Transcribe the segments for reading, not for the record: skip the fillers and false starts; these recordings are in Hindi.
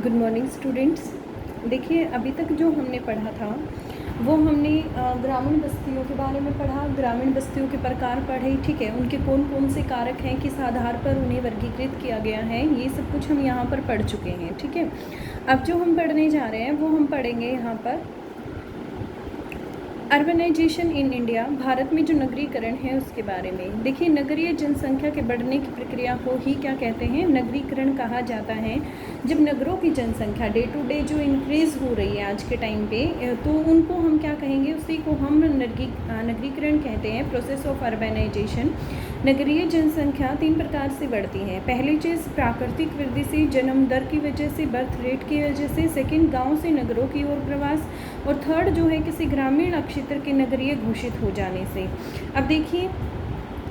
Good morning students. देखिए, अभी तक जो हमने पढ़ा था वो हमने ग्रामीण बस्तियों के बारे में पढ़ा, ग्रामीण बस्तियों के प्रकार पढ़े, ठीक है। उनके कौन कौन से कारक हैं, किस आधार पर उन्हें वर्गीकृत किया गया है, ये सब कुछ हम यहाँ पर पढ़ चुके हैं, ठीक है। अब जो हम पढ़ने जा रहे हैं वो हम पढ़ेंगे यहाँ पर अर्बनाइजेशन इन इंडिया, भारत में जो नगरीकरण है उसके बारे में। देखिए, नगरीय जनसंख्या के बढ़ने की प्रक्रिया को ही क्या कहते हैं, नगरीकरण कहा जाता है। जब नगरों की जनसंख्या डे टू डे जो इंक्रीज़ हो रही है आज के टाइम पे, तो उनको हम क्या कहेंगे, उसी को हम नगरीकरण कहते हैं, प्रोसेस ऑफ अर्बनाइजेशन। नगरीय जनसंख्या 3 प्रकार से बढ़ती है। पहली चीज़ प्राकृतिक वृद्धि से, जन्म दर की वजह से, बर्थ रेट की वजह से। सेकंड, गांव से नगरों की ओर प्रवास। और थर्ड जो है किसी ग्रामीण क्षेत्र के नगरीय घोषित हो जाने से। अब देखिए,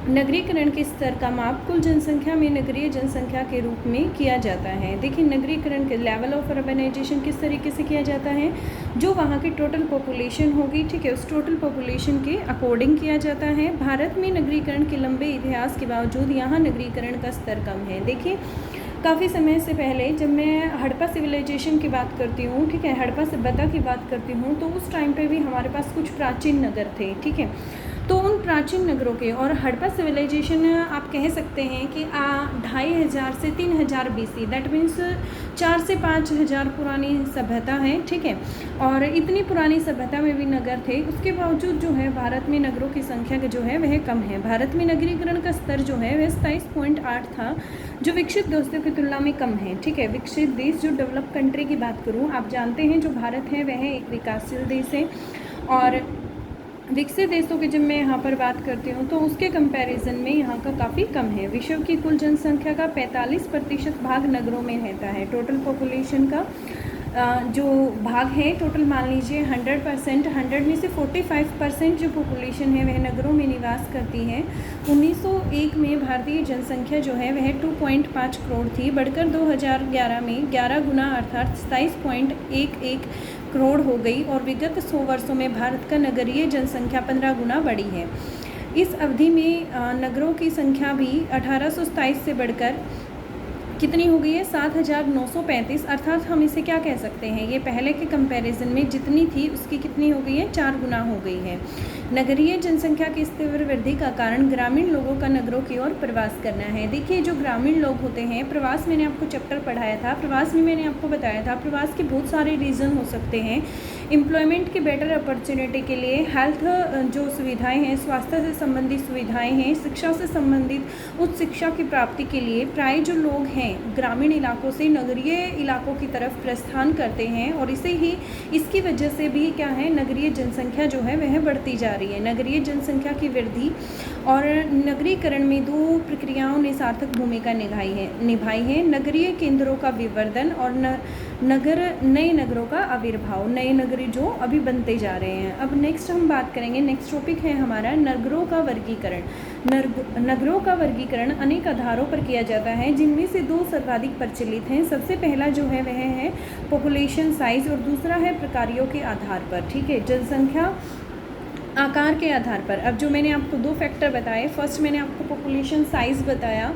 नगरीकरण के स्तर का माप कुल जनसंख्या में नगरीय जनसंख्या के रूप में किया जाता है। देखिए, नगरीकरण के लेवल ऑफ अर्बनाइजेशन किस तरीके से किया जाता है, जो वहाँ की टोटल पॉपुलेशन होगी, ठीक है, उस टोटल पॉपुलेशन के अकॉर्डिंग किया जाता है। भारत में नगरीकरण के लंबे इतिहास के बावजूद यहाँ नगरीकरण का स्तर कम है। देखिए, काफ़ी समय से पहले जब मैं हड़प्पा सिविलाइजेशन की बात करती हूँ, ठीक है, हड़प्पा सभ्यता की बात करती हूँ, तो उस टाइम पे भी हमारे पास कुछ प्राचीन नगर थे, ठीक है। तो उन प्राचीन नगरों के, और हड़प्पा सिविलाइजेशन आप कह सकते हैं कि 2500 से 3000 BC, दैट मीन्स 4 से 5000 पुरानी सभ्यता है, ठीक है। और इतनी पुरानी सभ्यता में भी नगर थे, उसके बावजूद जो है भारत में नगरों की संख्या जो है वह कम है। भारत में नगरीकरण का स्तर जो है वह 27.8 था, जो विकसित देशों की तुलना में कम है, ठीक है। विकसित देश, जो डेवलप कंट्री की बात करूँ, आप जानते हैं जो भारत है वह एक विकासशील देश है। और विकसित देशों की जब मैं यहाँ पर बात करती हूँ तो उसके कंपैरिजन में यहाँ का काफ़ी कम है। विश्व की कुल जनसंख्या का 45% भाग नगरों में रहता है। टोटल पॉपुलेशन का जो भाग है, टोटल मान लीजिए 100%, 100 में से 45% जो पॉपुलेशन है वह नगरों में निवास करती है। 1901 में भारतीय जनसंख्या जो है वह 2.5 करोड़ थी, बढ़कर 2011 में 11 गुना अर्थात 27.11 करोड़ हो गई। और विगत 100 वर्षों में भारत का नगरीय जनसंख्या 15 गुना बढ़ी है। इस अवधि में नगरों की संख्या भी 1827 से बढ़कर कितनी हो गई है, 7935, अर्थात हम इसे क्या कह सकते हैं, ये पहले के कंपैरिजन में जितनी थी उसकी कितनी हो गई है, 4 गुना हो गई है। नगरीय जनसंख्या की तीव्र वृद्धि का कारण ग्रामीण लोगों का नगरों की ओर प्रवास करना है। देखिए, जो ग्रामीण लोग होते हैं, प्रवास मैंने आपको चैप्टर पढ़ाया था, प्रवास में मैंने आपको बताया था प्रवास के बहुत सारे रीज़न हो सकते हैं। एम्प्लॉयमेंट की बेटर अपॉर्चुनिटी के लिए, हेल्थ जो सुविधाएं हैं, स्वास्थ्य से संबंधित सुविधाएं हैं, शिक्षा से संबंधित उच्च शिक्षा की प्राप्ति के लिए प्राय जो लोग हैं ग्रामीण इलाकों से नगरीय इलाकों की तरफ प्रस्थान करते हैं। और इसकी वजह से भी क्या है, नगरीय जनसंख्या जो है वह बढ़ती जा रही है। नगरीय जनसंख्या की वृद्धि और नगरीकरण में 2 प्रक्रियाओं ने सार्थक भूमिका निभाई है। नगरीय केंद्रों का विवर्धन और नए नगरों का आविर्भाव, नए नगरी जो अभी बनते जा रहे हैं। अब नेक्स्ट हम बात करेंगे, नेक्स्ट टॉपिक है हमारा नगरों का वर्गीकरण। नगरों का वर्गीकरण अनेक आधारों पर किया जाता है, जिनमें से 2 सर्वाधिक प्रचलित हैं। सबसे पहला जो है वह है पॉपुलेशन साइज और दूसरा है प्रकारों के आधार पर, ठीक है, जनसंख्या आकार के आधार पर। अब जो मैंने आपको 2 फैक्टर बताए, फर्स्ट मैंने आपको पॉपुलेशन साइज़ बताया,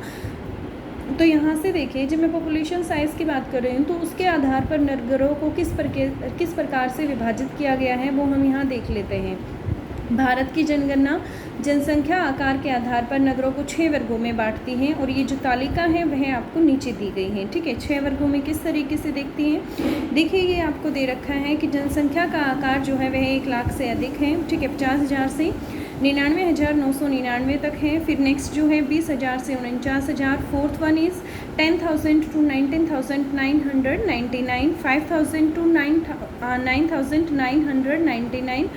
तो यहाँ से देखिए, जब मैं पॉपुलेशन साइज़ की बात कर रही हूँ तो उसके आधार पर नगरों को किस प्रकार से विभाजित किया गया है वो हम यहाँ देख लेते हैं। भारत की जनगणना जनसंख्या आकार के आधार पर नगरों को 6 वर्गों में बांटती हैं, और ये जो तालिका है वह आपको नीचे दी गई है, ठीक है। 6 वर्गों में किस तरीके से देखती हैं, देखिए ये आपको दे रखा है कि जनसंख्या का आकार जो है वह 1 लाख से अधिक है, ठीक है, 50,000 से 99,999 तक है। फिर नेक्स्ट जो है 20,000 से 49,000। Fourth one is 10,000 to 19,999, 5,000 to 9,999,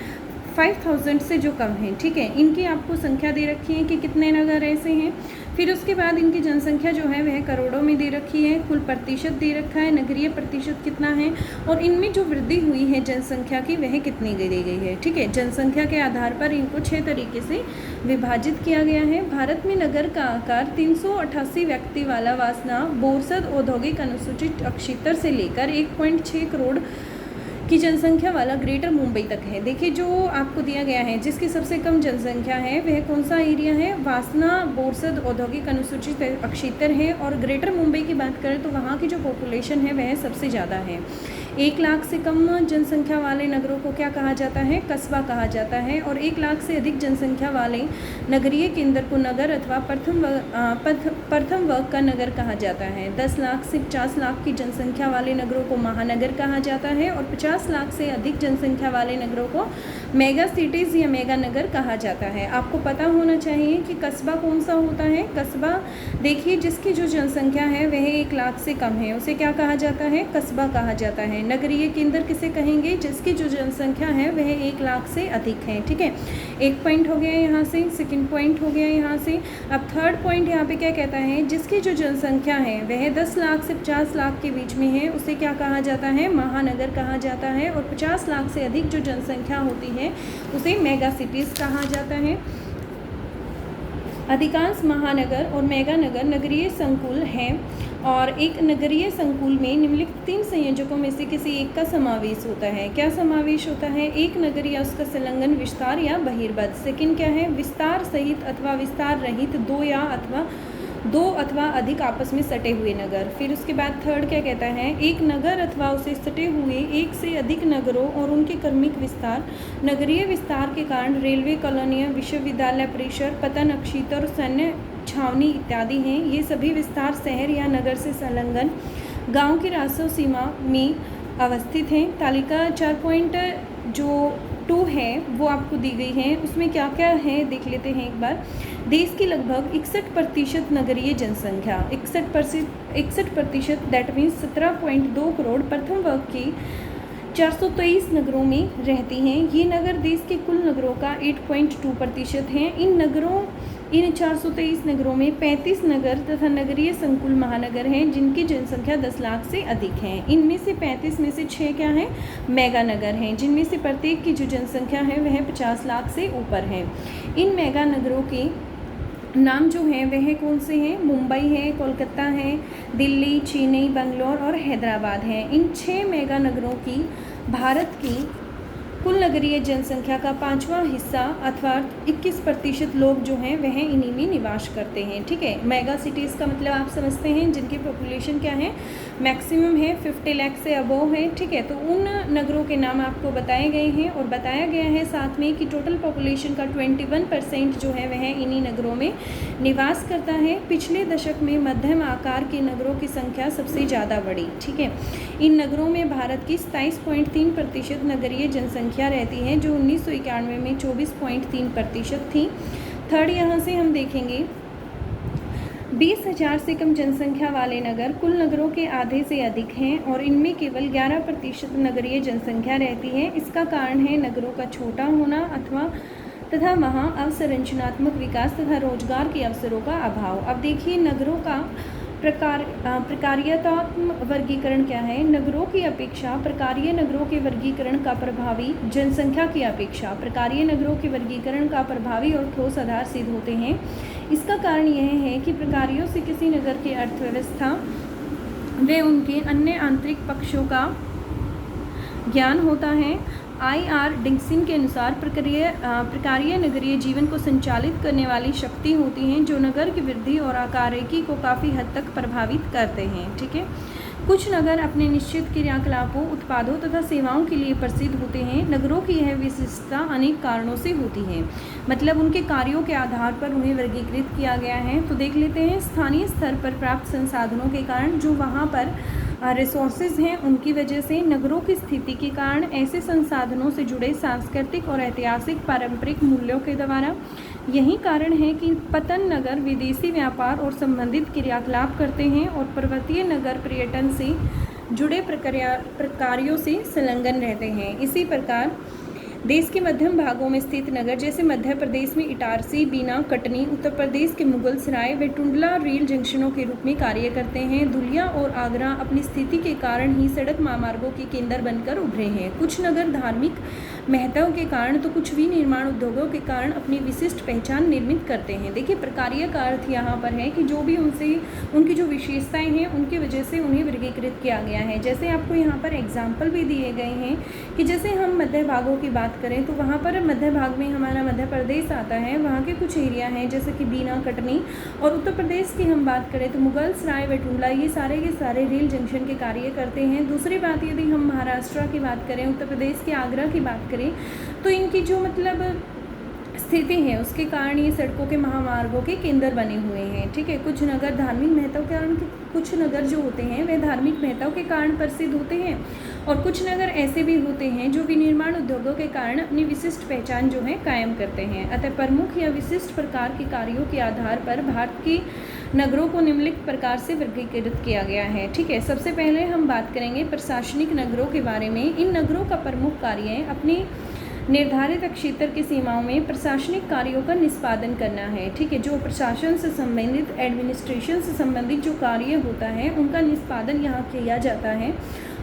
5,000 से जो कम है, ठीक है, इनकी आपको संख्या दे रखी है कि कितने नगर ऐसे हैं। फिर उसके बाद इनकी जनसंख्या जो है वह करोड़ों में दे रखी है। कुल प्रतिशत दे रखा है, नगरीय प्रतिशत कितना है, और इनमें जो वृद्धि हुई है जनसंख्या की वह कितनी दी गई है, ठीक है। जनसंख्या के आधार पर इनको 6 तरीके से विभाजित किया गया है। भारत में नगर का आकार 388 व्यक्ति वाला वासना बोरसद औद्योगिक अनुसूचित क्षेत्र से लेकर 1.6 करोड़ की जनसंख्या वाला ग्रेटर मुंबई तक है। देखिए जो आपको दिया गया है, जिसकी सबसे कम जनसंख्या है वह कौन सा एरिया है, वासना बोरसद औद्योगिक अनुसूचित क्षेत्र है। और ग्रेटर मुंबई की बात करें तो वहाँ की जो पॉपुलेशन है वह सबसे ज़्यादा है। 1 लाख से कम जनसंख्या वाले नगरों को क्या कहा जाता है, कस्बा कहा जाता है। और 1 लाख से अधिक जनसंख्या वाले नगरीय केंद्र को नगर अथवा प्रथम वर्ग का नगर कहा जाता है। 10 लाख से 50 लाख की जनसंख्या वाले नगरों को महानगर कहा जाता है। और 50 लाख से अधिक जनसंख्या वाले नगरों को मेगा सिटीज़ या मेगा नगर कहा जाता है। आपको पता होना चाहिए कि कस्बा कौन सा होता है। कस्बा देखिए जिसकी जो जनसंख्या है वह 1 लाख से कम है, उसे क्या कहा जाता है, कस्बा कहा जाता है। नगरीय केंद्र किसे कहेंगे, जिसकी जो जनसंख्या है वह 1 लाख से अधिक है। ठीक है, एक पॉइंट हो गया यहाँ से, सेकंड पॉइंट हो गया यहाँ से। अब थर्ड पॉइंट यहाँ पे क्या कहता है, जिसकी जो जनसंख्या है वह 10 लाख से 50 लाख के बीच में है, उसे क्या कहा जाता है, महानगर कहा जाता है। और 50 लाख से अधिक जो जनसंख्या होती है उसे मेगा सिटीज़ कहा जाता है। अधिकांश महानगर और मेगा नगर नगरीय संकुल हैं और एक नगरीय संकुल में निम्नलिखित 3 संयोजकों में से किसी एक का समावेश होता है। क्या समावेश होता है, एक नगर या उसका संलग्न विस्तार या बहिर्बद। सेकंड क्या है, विस्तार सहित अथवा विस्तार रहित दो अथवा अधिक आपस में सटे हुए नगर। फिर उसके बाद थर्ड क्या कहता है, एक नगर अथवा उसे सटे हुए एक से अधिक नगरों और उनके क्रमिक विस्तार। नगरीय विस्तार के कारण रेलवे कॉलोनियाँ, विश्वविद्यालय परिसर, पतन क्षेत्र, सैन्य छावनी इत्यादि हैं। ये सभी विस्तार शहर या नगर से संलग्न गांव की राजस्व सीमा में अवस्थित हैं। तालिका 4.2 है वो आपको दी गई है, उसमें क्या क्या है देख लेते हैं एक बार। देश की लगभग 61% नगरीय जनसंख्या, 61% दैट मीन्स 17.2 करोड़ प्रथम वर्ग की 423 नगरों में रहती हैं। ये नगर देश के कुल नगरों का 8.2% हैं। इन 423 नगरों में 35 नगर तथा नगरीय संकुल महानगर हैं जिनकी जनसंख्या 10 लाख से अधिक है। इनमें से 35 में से 6 क्या हैं, मेगा नगर हैं, जिनमें से प्रत्येक की जो जनसंख्या है वह 50 लाख से ऊपर है। इन मेगा नगरों के नाम जो हैं वह कौन से हैं, मुंबई है, कोलकाता है, दिल्ली, चेन्नई, बेंगलोर और हैदराबाद हैं। इन 6 मेगा नगरों की भारत की कुल नगरीय जनसंख्या का 5वां हिस्सा अर्थात 21% लोग जो हैं वह इन्हीं में निवास करते हैं। ठीक है, मेगा सिटीज़ का मतलब आप समझते हैं जिनकी पॉपुलेशन क्या है, मैक्सिमम है 50 लाख से अबोव है। ठीक है, तो उन नगरों के नाम आपको बताए गए हैं और बताया गया है साथ में कि टोटल पॉपुलेशन का 21% जो है वह इन्हीं नगरों में निवास करता है। पिछले दशक में मध्यम आकार के नगरों की संख्या सबसे ज़्यादा बढ़ी। ठीक है, इन नगरों में भारत की 27.3% नगरीय जनसंख्या रहती है जो 1991 में 24.3% थी। थर्ड यहाँ से हम देखेंगे 20,000 से कम जनसंख्या वाले नगर कुल नगरों के आधे से अधिक हैं और इनमें केवल 11% नगरीय जनसंख्या रहती है। इसका कारण है नगरों का छोटा होना तथा वहाँ अवसंरचनात्मक विकास तथा रोजगार के अवसरों का अभाव। अब देखिए नगरों का प्रकार्यतात्मक वर्गीकरण क्या है, नगरों की अपेक्षा प्रकारीय नगरों के वर्गीकरण का प्रभावी जनसंख्या की अपेक्षा प्रकारीय नगरों के वर्गीकरण का प्रभावी और ठोस आधार सिद्ध होते हैं। इसका कारण यह है कि प्रकारियों से किसी नगर की अर्थव्यवस्था व उनके अन्य आंतरिक पक्षों का ज्ञान होता है। I.R. डिक्सन के अनुसार प्रकारीय नगरीय जीवन को संचालित करने वाली शक्ति होती हैं जो नगर की वृद्धि और आकारिकी को काफ़ी हद तक प्रभावित करते हैं। ठीक है, कुछ नगर अपने निश्चित क्रियाकलापों, उत्पादों तथा सेवाओं के लिए प्रसिद्ध होते हैं। नगरों की यह विशिष्टता अनेक कारणों से होती है, मतलब उनके कार्यों के आधार पर उन्हें वर्गीकृत किया गया है। तो देख लेते हैं, स्थानीय स्तर पर प्राप्त संसाधनों के कारण जो वहाँ पर रिसोर्सेज हैं उनकी वजह से, नगरों की स्थिति के कारण, ऐसे संसाधनों से जुड़े सांस्कृतिक और ऐतिहासिक पारंपरिक मूल्यों के द्वारा। यही कारण है कि पतन नगर विदेशी व्यापार और संबंधित क्रियाकलाप करते हैं और पर्वतीय नगर पर्यटन से जुड़े प्रकार्यों से संलग्न रहते हैं। इसी प्रकार देश के मध्यम भागों में स्थित नगर जैसे मध्य प्रदेश में इटारसी, बीना, कटनी, उत्तर प्रदेश के मुगलसराय व टुंडला रेल जंक्शनों के रूप में कार्य करते हैं। धुलिया और आगरा अपनी स्थिति के कारण ही सड़क महामार्गों के केंद्र बनकर उभरे हैं। कुछ नगर धार्मिक महत्व के कारण तो कुछ भी निर्माण उद्योगों के कारण अपनी विशिष्ट पहचान निर्मित करते हैं। देखिए, प्रकार्य का अर्थ यहाँ पर है कि जो भी उनकी जो विशेषताएं हैं उनकी वजह से उन्हें वर्गीकृत किया गया है। जैसे आपको यहाँ पर एग्जाम्पल भी दिए गए हैं कि जैसे हम मध्य भागों की बात करें तो वहाँ पर मध्य भाग में हमारा मध्य प्रदेश आता है, वहाँ के कुछ एरिया हैं जैसे कि बीना, कटनी, और उत्तर प्रदेश की हम बात करें तो मुगलसराय व टुंडला, ये सारे के सारे रेल जंक्शन के कार्य करते हैं। दूसरी बात यदि हम महाराष्ट्र की बात करें, उत्तर प्रदेश के आगरा की बात करें तो इनकी जो स्थिति है उसके कारण ये सड़कों के महामार्गों के केंद्र बने हुए हैं। ठीक है, कुछ नगर धार्मिक महत्व के कारण, कुछ नगर जो होते हैं वे धार्मिक महत्व के कारण प्रसिद्ध होते हैं और कुछ नगर ऐसे भी होते हैं जो विनिर्माण उद्योगों के कारण अपनी विशिष्ट पहचान जो है कायम करते हैं। अतः प्रमुख या विशिष्ट प्रकार के कार्यों के आधार पर भारत के नगरों को निम्नलिखित प्रकार से वर्गीकृत किया गया है। ठीक है, सबसे पहले हम बात करेंगे प्रशासनिक नगरों के बारे में। इन नगरों का प्रमुख कार्य है अपनी निर्धारित क्षेत्र की सीमाओं में प्रशासनिक कार्यों का निष्पादन करना है। ठीक है, जो प्रशासन से संबंधित, एडमिनिस्ट्रेशन से संबंधित जो कार्य होता है उनका निष्पादन यहाँ किया जाता है।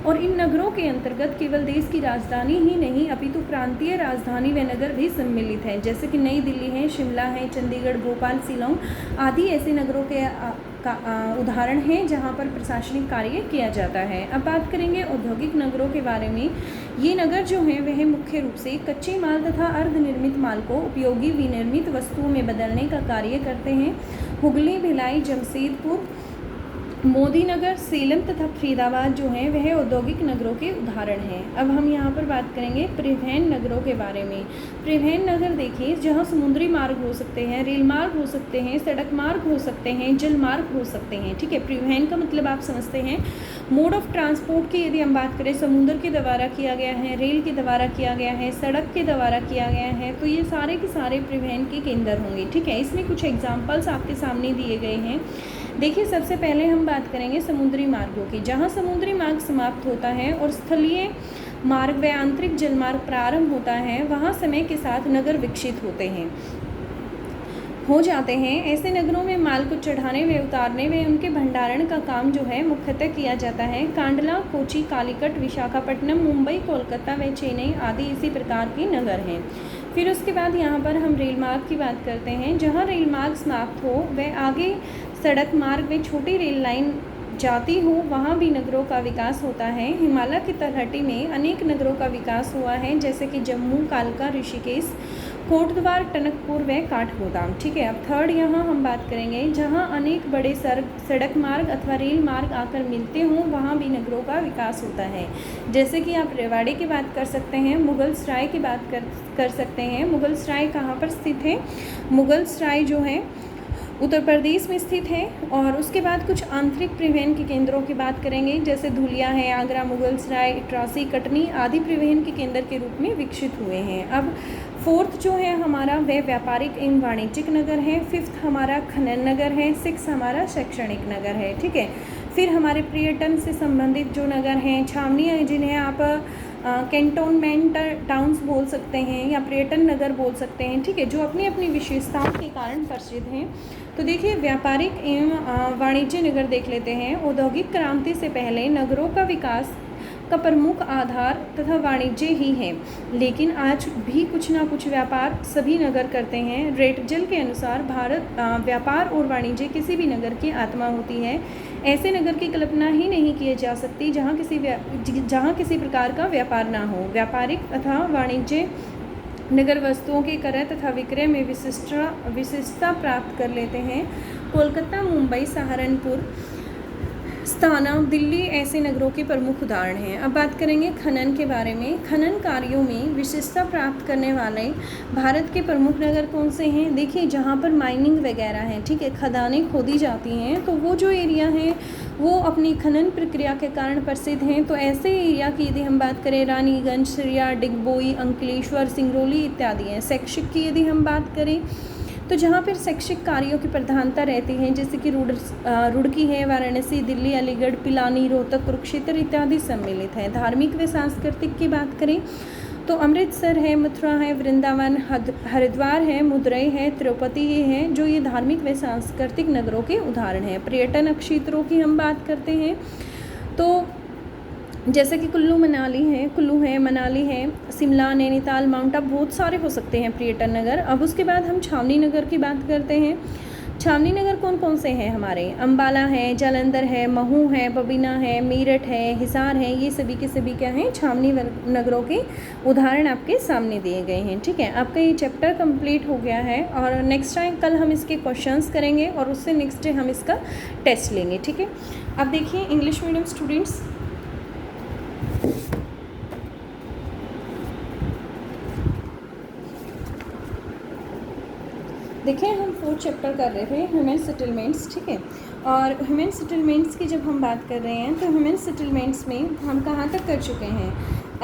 और इन नगरों के अंतर्गत केवल देश की राजधानी ही नहीं अपितु प्रांतीय राजधानी व नगर भी सम्मिलित है, जैसे कि नई दिल्ली है, शिमला है, चंडीगढ़, भोपाल, शिलोंग आदि ऐसे नगरों के उदाहरण हैं जहां पर प्रशासनिक कार्य किया जाता है। अब बात करेंगे औद्योगिक नगरों के बारे में। ये नगर जो हैं वह मुख्य रूप से कच्चे माल तथा अर्धनिर्मित माल को उपयोगी विनिर्मित वस्तुओं में बदलने का कार्य करते हैं। हुगली, भिलाई, जमशेदपुर, मोदीनगर, सेलम तथा फरीदाबाद जो हैं वह औद्योगिक नगरों के उदाहरण हैं। अब हम यहाँ पर बात करेंगे परिवहन नगरों के बारे में। परिवहन नगर देखिए जहाँ समुद्री मार्ग हो सकते हैं, रेल मार्ग हो सकते हैं, सड़क मार्ग हो सकते हैं, जल मार्ग हो सकते हैं। ठीक है, परिवहन का मतलब आप समझते हैं मोड ऑफ ट्रांसपोर्ट की यदि हम बात करें, समुद्र के द्वारा किया गया है, रेल के द्वारा किया गया है, सड़क के द्वारा किया गया है, तो ये सारे के सारे परिवहन के केंद्र होंगे। ठीक है, इसमें कुछ एग्जाम्पल्स आपके सामने दिए गए हैं। देखिए, सबसे पहले हम बात करेंगे समुद्री मार्गों की। जहाँ समुद्री मार्ग समाप्त होता है और स्थलीय मार्ग व आंतरिक जलमार्ग प्रारंभ होता है, वहाँ समय के साथ नगर विकसित हो जाते हैं। ऐसे नगरों में माल को चढ़ाने व उतारने व उनके भंडारण का काम जो है मुख्यतः किया जाता है। कांडला, कोची, कालीकट, विशाखापट्टनम, मुंबई, कोलकाता व चेन्नई आदि इसी प्रकार के नगर हैं। फिर उसके बाद यहाँ पर हम रेल मार्ग की बात करते हैं। जहाँ रेल मार्ग समाप्त हो व आगे सड़क मार्ग में छोटी रेल लाइन जाती हो, वहाँ भी नगरों का विकास होता है। हिमालय की तलहटी में अनेक नगरों का विकास हुआ है, जैसे कि जम्मू, कालका, ऋषिकेश, कोटद्वार, टनकपुर व काठगोदाम। ठीक है, अब थर्ड यहाँ हम बात करेंगे जहाँ अनेक बड़े सड़क मार्ग अथवा रेल मार्ग आकर मिलते हों, वहाँ भी नगरों का विकास होता है। जैसे कि आप रेवाड़ी की बात कर सकते हैं, मुगलसराय की बात कर सकते हैं। मुगलसराय कहाँ पर स्थित है? मुगलसराय जो है उत्तर प्रदेश में स्थित है। और उसके बाद कुछ आंतरिक परिवहन के केंद्रों की बात करेंगे, जैसे धुलिया है, आगरा, मुगलसराय, इटारसी, कटनी आदि परिवहन के केंद्र के रूप में विकसित हुए हैं। अब फोर्थ जो है हमारा वह व्यापारिक एवं वाणिज्यिक नगर है। फिफ्थ हमारा खनन नगर है। सिक्स हमारा शैक्षणिक नगर है। ठीक है, फिर हमारे पर्यटन से संबंधित जो नगर हैं, छावनी जिन्हें आप कैंटोनमेंट टाउन्स बोल सकते हैं या पर्यटन नगर बोल सकते हैं। ठीक है, जो अपनी अपनी विशेषताओं के कारण प्रसिद्ध हैं। तो देखिए, व्यापारिक एवं वाणिज्य नगर देख लेते हैं। औद्योगिक क्रांति से पहले नगरों का विकास का प्रमुख आधार तथा वाणिज्य ही है, लेकिन आज भी कुछ ना कुछ व्यापार सभी नगर करते हैं। रेटजल के अनुसार व्यापार और वाणिज्य किसी भी नगर की आत्मा होती है। ऐसे नगर की कल्पना ही नहीं की जा सकती जहाँ किसी प्रकार का व्यापार ना हो। व्यापारिक तथा वाणिज्य नगर वस्तुओं के क्रय तथा विक्रय में विशिष्टता प्राप्त कर लेते हैं। कोलकाता, मुंबई, सहारनपुर, स्थाना, दिल्ली ऐसे नगरों के प्रमुख उदाहरण हैं। अब बात करेंगे खनन के बारे में। खनन कार्यों में विशेषता प्राप्त करने वाले भारत के प्रमुख नगर कौन से हैं? देखिए, जहाँ पर माइनिंग वगैरह है, ठीक है, खदानें खोदी जाती हैं, तो वो जो एरिया हैं वो अपनी खनन प्रक्रिया के कारण प्रसिद्ध हैं। तो ऐसे एरिया की यदि हम बात करें, रानीगंज, सिरिया, डिगबोई, अंकलेश्वर, सिंगरौली इत्यादि हैं। शैक्षिक की यदि हम बात करें तो जहाँ पर शैक्षिक कार्यों की प्रधानता रहती है, जैसे कि रुड़की है, वाराणसी, दिल्ली, अलीगढ़, पिलानी, रोहतक, कुरुक्षेत्र इत्यादि सम्मिलित हैं। धार्मिक व सांस्कृतिक की बात करें तो अमृतसर है, मथुरा है, वृंदावन, हरिद्वार है, मदुरई है, तिरुपति ये हैं जो ये धार्मिक व सांस्कृतिक नगरों के उदाहरण हैं। पर्यटन क्षेत्रों की हम बात करते हैं तो जैसे कि कुल्लू है, मनाली है, शिमला, नैनीताल, माउंट आबू, बहुत सारे हो सकते हैं पर्यटन नगर। अब उसके बाद हम छावनी नगर की बात करते हैं। छावनी नगर कौन कौन से हैं हमारे? अम्बाला है, जालंधर है, महू है, बबीना है, मेरठ है, हिसार है, ये सभी के सभी क्या हैं? छावनी नगरों के उदाहरण आपके सामने दिए गए हैं। ठीक है, आपका ये चैप्टर कंप्लीट हो गया है और नेक्स्ट टाइम कल हम इसके क्वेश्चंस करेंगे और उससे नेक्स्ट डे हम इसका टेस्ट लेंगे। ठीक है, अब देखिए इंग्लिश मीडियम स्टूडेंट्स, देखिए हम 4th चैप्टर कर रहे थे ह्यूमन सेटलमेंट्स। ठीक है, और ह्यूमन सेटलमेंट्स की जब हम बात कर रहे हैं तो ह्यूमन सेटलमेंट्स में हम कहाँ तक कर चुके हैं?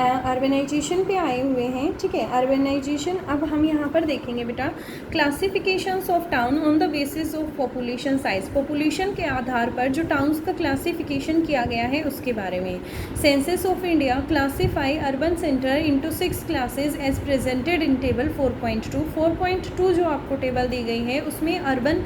अर्बनाइजेशन पे आए हुए हैं। ठीक है, अर्बनाइजेशन अब हम यहाँ पर देखेंगे बेटा, classifications of town on the basis of population size, population के आधार पर जो टाउन्स का क्लासिफिकेशन किया गया है उसके बारे में। Census of India classify urban centre into 6 classes as presented in table 4.2। 4.2 जो आपको टेबल दी गई है उसमें अर्बन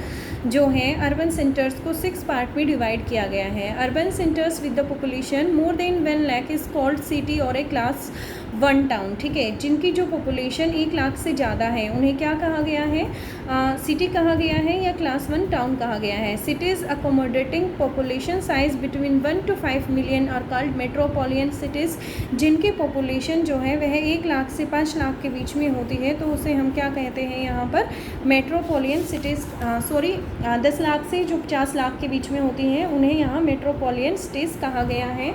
जो है अर्बन सेंटर्स को 6 पार्ट में डिवाइड किया गया है। Urban centres with the population more than 1 lakh is called city और ए क्लास 1 टाउन। ठीक है, जिनकी जो पॉपुलेशन 1 लाख से ज़्यादा है उन्हें क्या कहा गया है? सिटी कहा गया है या क्लास 1 टाउन कहा गया है। Cities accommodating population size between 1 to 5 million और कॉल्ड मेट्रोपॉलिटन सिटीज़, जिनकी पॉपुलेशन जो है वह 1 लाख से 5 लाख के बीच में होती है तो उसे हम क्या कहते हैं यहाँ पर? मेट्रोपॉलिटन सिटीज़, 10 लाख से जो 50 लाख के बीच में होती हैं उन्हें यहाँ मेट्रोपॉलिटन सिटीज़ कहा गया है।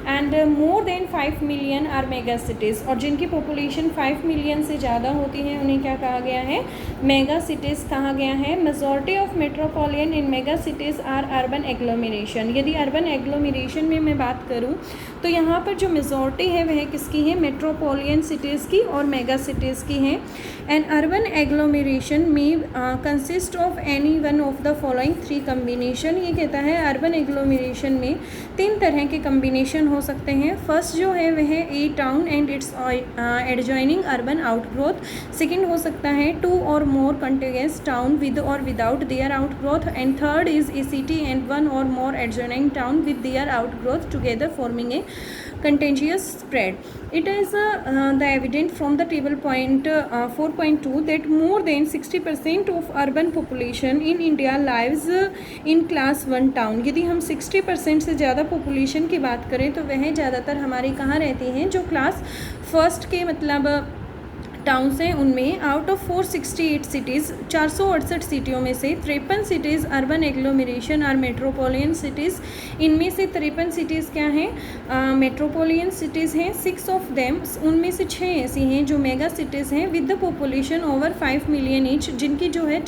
And more than 5 million are mega cities, और जिनकी पॉपुलेशन 5 मिलियन से ज़्यादा होती है उन्हें क्या कहा गया है? मेगा सिटीज़ कहा गया है। Majority of metropolitan in mega cities are urban agglomeration. यदि अर्बन एग्लोमेरेशन में मैं बात करूं तो यहाँ पर जो मेजॉरिटी है वह किसकी है? मेट्रोपॉलिटन सिटीज़ की और मेगा सिटीज़ की है। एंड अर्बन एग्लोमेरेशन में consist of any one of the following 3 combination. ये कहता है अर्बन एग्लोमेरेशन में 3 तरह के कम्बिनेशन हो सकते हैं। फर्स्ट जो है वह a town and its adjoining urban outgrowth. Second हो सकता है 2 or more continuous town with or without their outgrowth. And third is a city and 1 or more adjoining town with their outgrowth together forming a contagious spread. It is the evident from the table point 4.2 that more than 60% of urban population in India lives in class 1 town. यदि हम 60% से ज़्यादा population की बात करें तो वह ज़्यादातर हमारी कहाँ रहती हैं? जो क्लास 1 के मतलब टाउन्स हैं उनमें। आउट ऑफ 468 सिटीज़, 468 सिटियों में से 53 सिटीज़ अर्बन एग्लोमेरेशन और मेट्रोपॉलिटन सिटीज़। इनमें से 53 सिटीज़ क्या हैं? मेट्रोपॉलिटन सिटीज़ हैं। 6 ऑफ देम, उनमें से 6 ऐसी हैं जो मेगा सिटीज़ हैं with the population over 5 million each, जिनकी जो है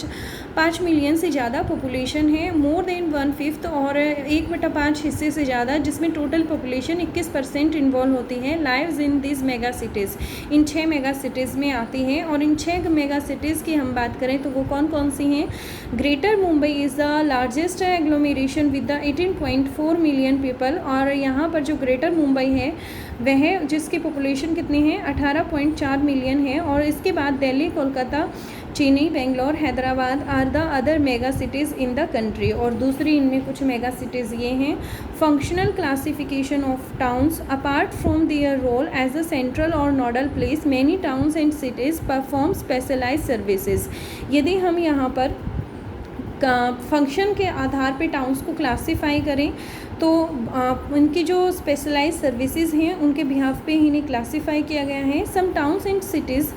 5 मिलियन से ज़्यादा पॉपुलेशन है। मोर देन 1/5 और 1/5 हिस्से से ज़्यादा, जिसमें टोटल पॉपुलेशन 21% इन्वॉल्व होती है। Lives in this mega cities, in 6 mega cities में आती हैं। और इन 6 मेगा सिटीज़ की हम बात करें तो वो कौन कौन सी हैं? Greater Mumbai is the largest agglomeration with the 18.4 million people. और यहाँ पर जो ग्रेटर मुंबई है वह जिसकी पॉपुलेशन कितनी है? 18.4 मिलियन है। और इसके बाद Delhi, Kolkata, Chennai, Bangalore, Hyderabad are the other mega cities in the country. और दूसरी इनमें कुछ मेगा सिटीज़ ये हैं। Functional classification of towns apart from their role as a central or nodal place, many towns and cities perform specialise services. यदि हम यहाँ पर फंक्शन के आधार पे टाउन्स को क्लासीफाई करें तो उनकी जो स्पेशलाइज सर्विसेज हैं उनके बिहाफ पे इन्हें क्लासीफाई किया गया है। Some towns and cities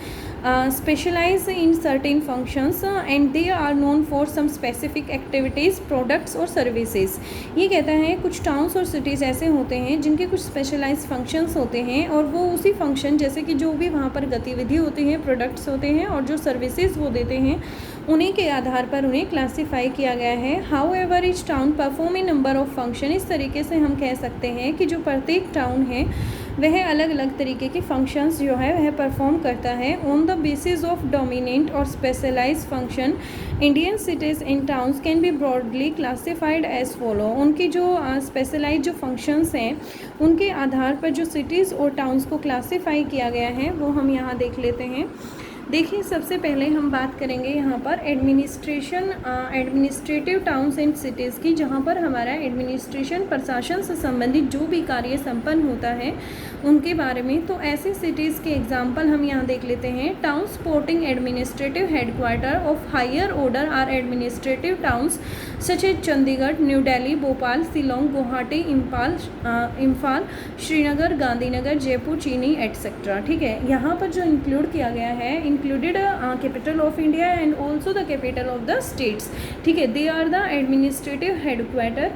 specialize in certain functions and they are known for some specific activities, products और services। ये कहता है कुछ टाउन्स और सिटीज़ ऐसे होते हैं जिनके कुछ स्पेशलाइज फंक्शंस होते हैं और वो उसी फंक्शन जैसे कि जो भी वहाँ पर गतिविधि होती है, प्रोडक्ट्स होते हैं और जो सर्विसेज वो देते हैं उन्हीं के आधार पर उन्हें क्लासीफाई किया गया है। How ever each town perform a number of function. इस तरीके से हम कह सकते हैं कि जो प्रत्येक टाउन है वह अलग अलग तरीके के फंक्शंस जो है वह परफॉर्म करता है। On the basis of dominant or specialised function Indian cities and towns can be broadly classified as follow. उनकी जो स्पेशलाइज जो फंक्शंस हैं उनके आधार पर जो सिटीज़ और टाउन्स को क्लासीफाई किया गया है वो हम यहाँ देख लेते हैं। देखिए, सबसे पहले हम बात करेंगे यहाँ पर एडमिनिस्ट्रेटिव टाउन्स एंड सिटीज़ की, जहाँ पर हमारा एडमिनिस्ट्रेशन प्रशासन से संबंधित जो भी कार्य संपन्न होता है उनके बारे में। तो ऐसे सिटीज़ के एग्जांपल हम यहाँ देख लेते हैं। Towns supporting administrative headquarter of higher order are administrative towns such as Chandigarh, New Delhi, Bhopal, Shillong, Guwahati, Imphal, Srinagar, Gandhinagar, Jaipur, Chennai et cetera. ठीक है, यहाँ पर जो इंक्लूड किया गया है, included capital of India and also the capital of the states. ठीक है, they are the administrative headquarter.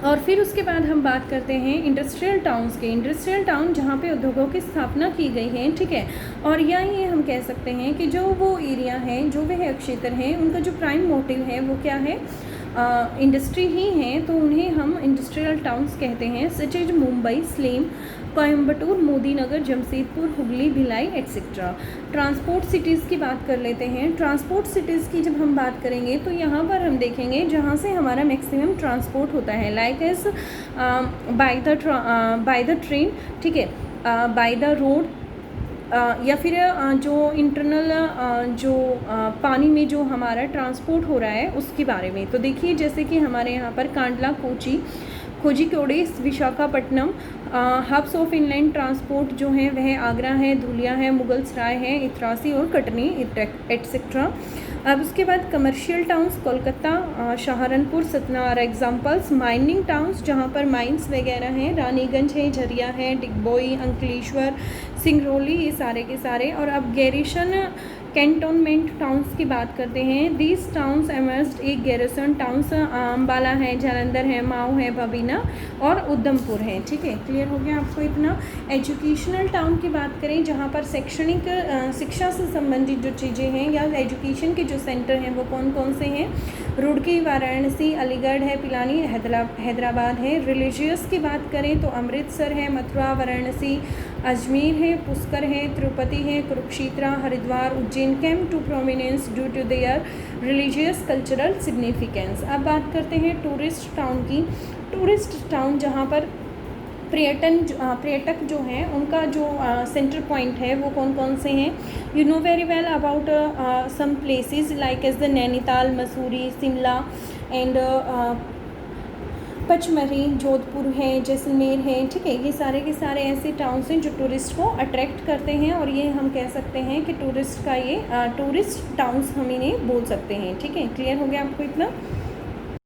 और फिर उसके बाद हम बात करते हैं इंडस्ट्रियल टाउन्स के। इंडस्ट्रियल टाउन जहाँ पे उद्योगों की स्थापना की गई है। ठीक है, और या ये हम कह सकते हैं कि जो वो एरिया है, जो वह क्षेत्र है, उनका जो प्राइम मोटिव है वो क्या है, इंडस्ट्री ही है, तो उन्हें हम इंडस्ट्रियल टाउन्स कहते हैं। Such as Mumbai, Salem, Coimbatore, Modinagar, Jamshedpur, Hooghly, Bhilai et cetera. Transport cities की बात कर लेते हैं। ट्रांसपोर्ट सिटीज़ की जब हम बात करेंगे तो यहाँ पर हम देखेंगे जहाँ से हमारा मैक्सिमम ट्रांसपोर्ट होता है, like as by the train, ठीक है, बाय द रोड, या फिर जो इंटरनल जो पानी में जो हमारा ट्रांसपोर्ट हो रहा है उसके बारे में। तो देखिए, जैसे कि हमारे यहाँ पर Kandla, Kochi, Kozhikode, Visakhapatnam, hubs of inland transport जो है वह आगरा है, धुलिया है, मुगलसराय है, इतरासी और कटनी एटसेट्रा। अब उसके बाद commercial towns, Kolkata, Saharanpur, Satna are examples. Mining towns जहाँ पर माइंस वगैरह हैं, रानीगंज है, झरिया है, डिगबोई, अंकलेश्वर, सिंगरौली, ये सारे के सारे। और अब गैरिसन कैंटोनमेंट टाउन्स की बात करते हैं। दीज टाउन्स एमर्ज्ड एक गैरिसन टाउन्स अम्बाला है, जालंधर है, माऊ है, बबीना और उधमपुर है। ठीक है, क्लियर हो गया आपको इतना। एजुकेशनल टाउन की बात करें, जहाँ पर शैक्षणिक शिक्षा से संबंधित जो चीज़ें हैं या एजुकेशन के जो सेंटर हैं वो कौन कौन से हैं, रुड़की, वाराणसी, अलीगढ़ है, पिलानी, हैदराबाद है। रिलीजियस की बात करें तो अमृतसर है, मथुरा, वाराणसी, अजमेर है, पुष्कर है, तिरुपति है, Kurukshetra, Haridwar, Ujjain came to prominence due to their religious cultural significance. अब बात करते हैं टूरिस्ट टाउन की। टूरिस्ट टाउन जहाँ पर पर्यटक जो हैं उनका जो सेंटर पॉइंट है वो कौन कौन से हैं। You know very well about some places like as the Nainital, Mussoorie, Shimla and Pachmarhi, Jodhpur है, जैसलमेर है। ठीक है, ये सारे के सारे ऐसे टाउन्स हैं जो टूरिस्ट को अट्रैक्ट करते हैं, और ये हम कह सकते हैं कि टूरिस्ट का ये टूरिस्ट टाउन्स हम इन्हें बोल सकते हैं। ठीक है, क्लियर हो गया आपको इतना।